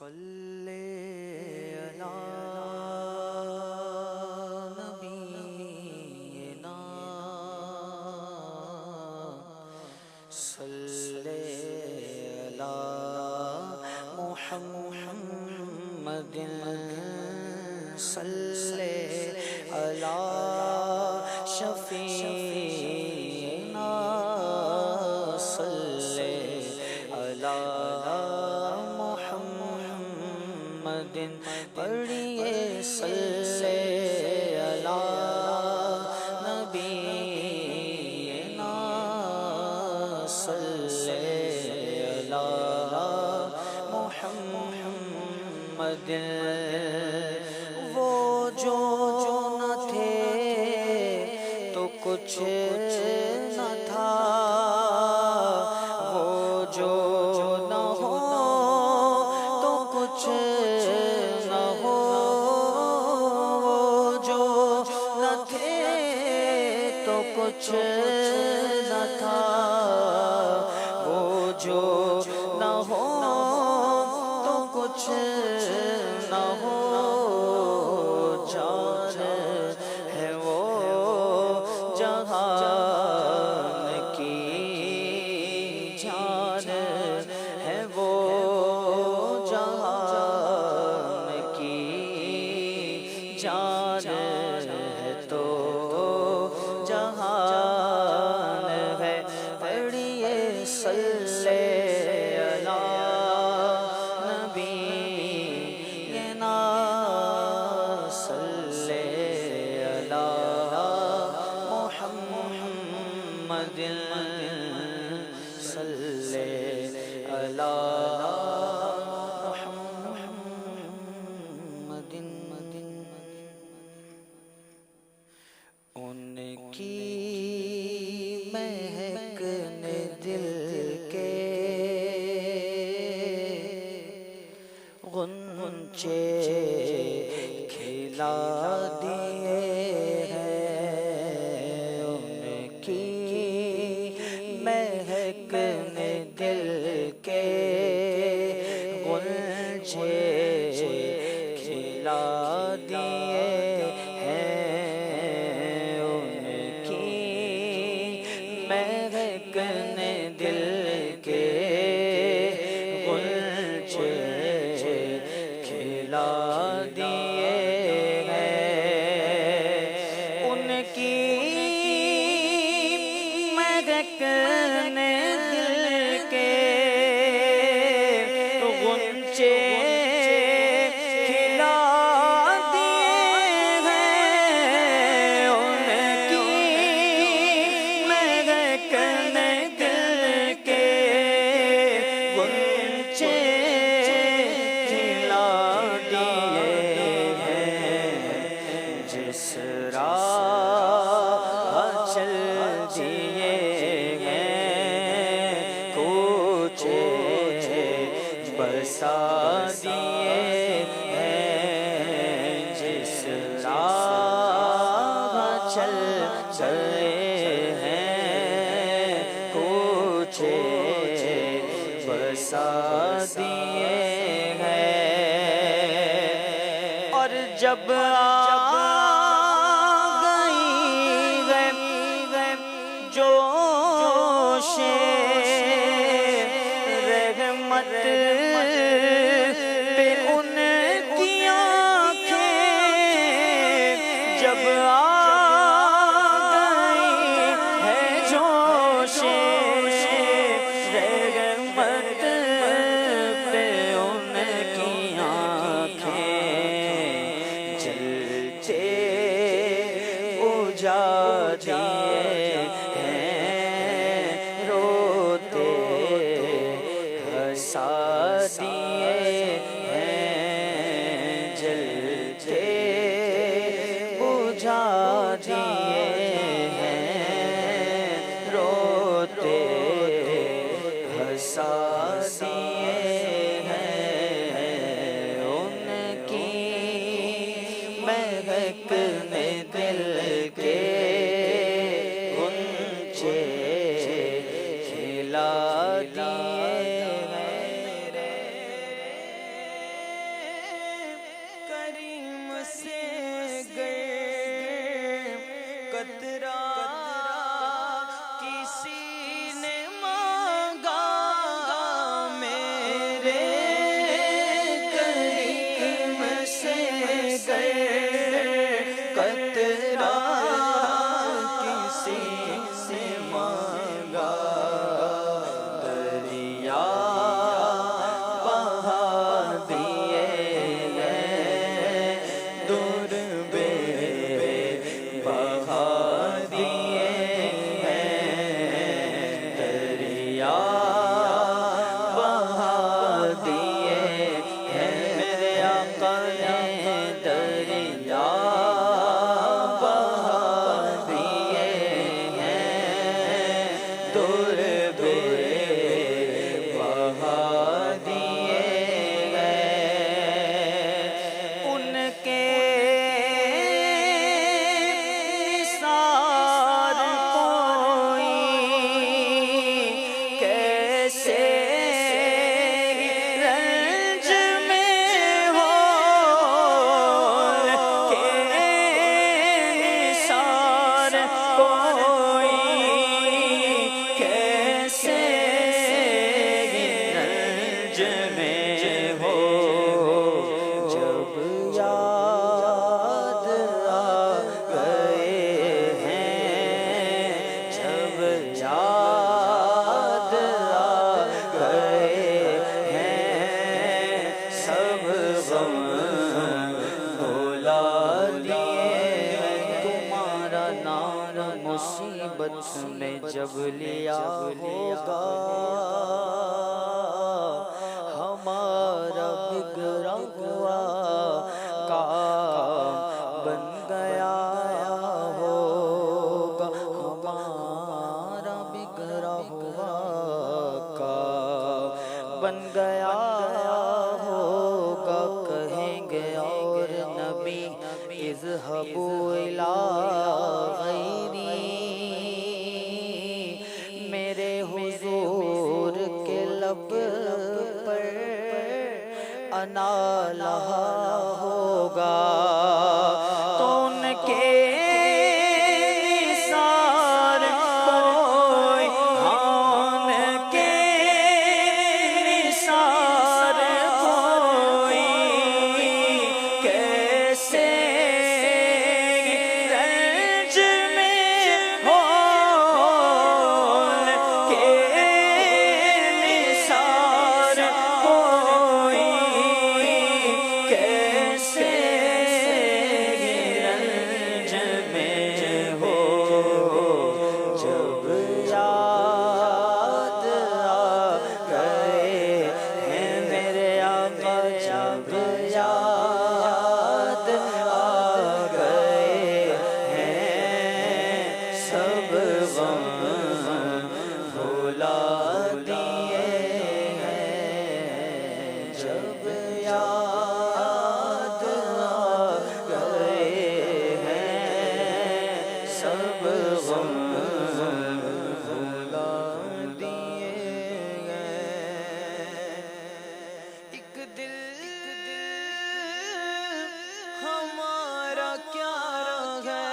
صلی علی نبینا صلی علی محمد صلی علی شفیعنا صلی علی محمد پڑھیے صلی علی نبینا صلی علی محمد وہ جو نہ تھے تو کچھ نہ تھا، وہ جو نہ ہو تو کچھ نہ ہو، وہ جو نہ تھے تو کچھ نہ تھا، وہ جو نہ ہو تو کچھ نہ ہو، جان ہے وہ جہان کی، جان ہے وہ جہان کی، جان ہے تو جہان ہے، پڑھیے صلی علی نبینا صلی علی محمد صلی علی محمد۔ ان کی مہک نے دل کے غنچے کھلا دیے ہیں، ان کی مہک نے دل کے غنچے کھلا دیے ہیں، ان کی مہک نے دل کے غنچے کھلا دیے ہیں، ان کی مہک نے دل کے غنچے کھلا دیے ہیں، ان کی مہک نے دل کے غنچے کھلا دیے ہیں، جس راہ چل دیے ہیں کوچے بسا دیے ہیں، جس راہ چل چلے ہیں کوچے بسا دیے ہیں، اور جب آ گئی ہے جوش رحمت پہ ان کی آنکھیں، جب آ گئی ہے جوش رحمت پہ ان کی آنکھیں، جلتے بجھا دیے ہیں، روتے ہنسا دیے ہیں، جلتے بجھا دیے ہیں، روتے ہنسا دیے ہیں، ان کی مہک نے دل کے غنچے کھلا دیے ہیں۔ اس نے جب لیا ہوگا ہمارا بگڑا ہوا کام بن گیا ہوگا، ہمارا بگڑا ہوا کام بن گیا ہوگا، کہیں گے اور نبی اذهبوا الی غیری، میرے حضور کے لب پر انا لہا ہوگا، تو ان کے نثار کوئی ان کے نثار کوئی کیسے رنج میں ہو، ان کے نثار کوئی کیسے رنج میں ہو، جب یاد آ گئے ہیں میرے آقا، جب یاد آ گئے ہیں سب غم بھلا دیے ہیں، جب یاد آ گئے ہیں سب غم بھلا دیے ہیں، ایک دل ہمارا کیا ہے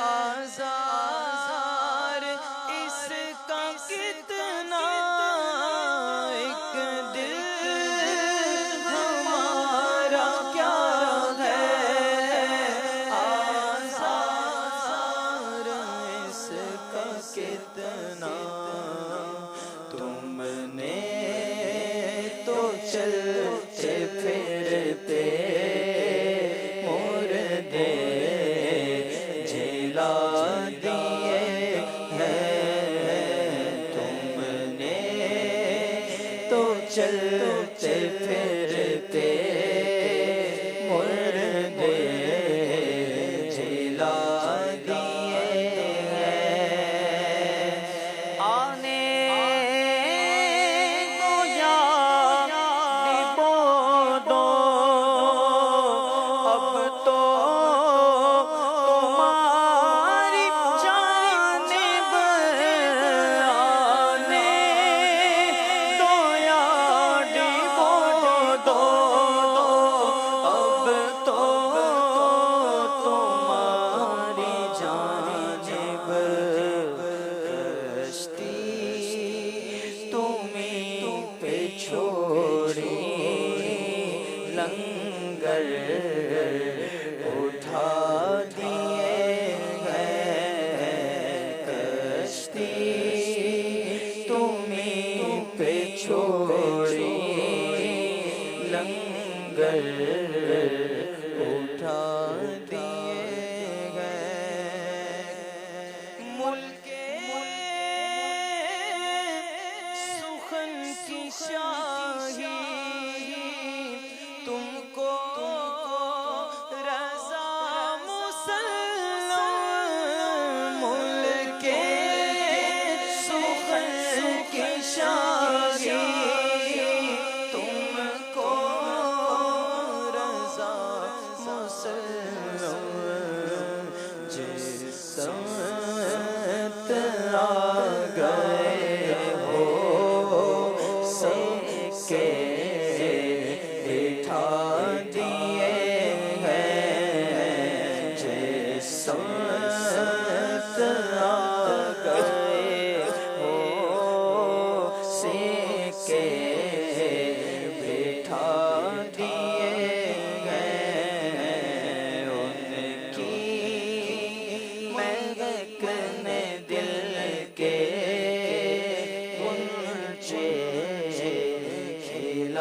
آزار اس کا کتنا، ایک دل ہمارا کیا ہے آزار اس کا کتنا، تم نے تو چلتے پھرتے مردے جلا دیے ہیں، تم نے تو چلتے پھرتے مردے جلا دیے ہیں، آنے لنگر اٹھا دیے ہیں، کشتی تمہیں پہ چھوڑی لنگر اٹھا دیے ہیں، ملک سخن کی شاہی تم کو رضا مسلم، ملک سخن کی شاہی تم کو رضا مسلم، جس سمت آ گئے ہو سب کے دل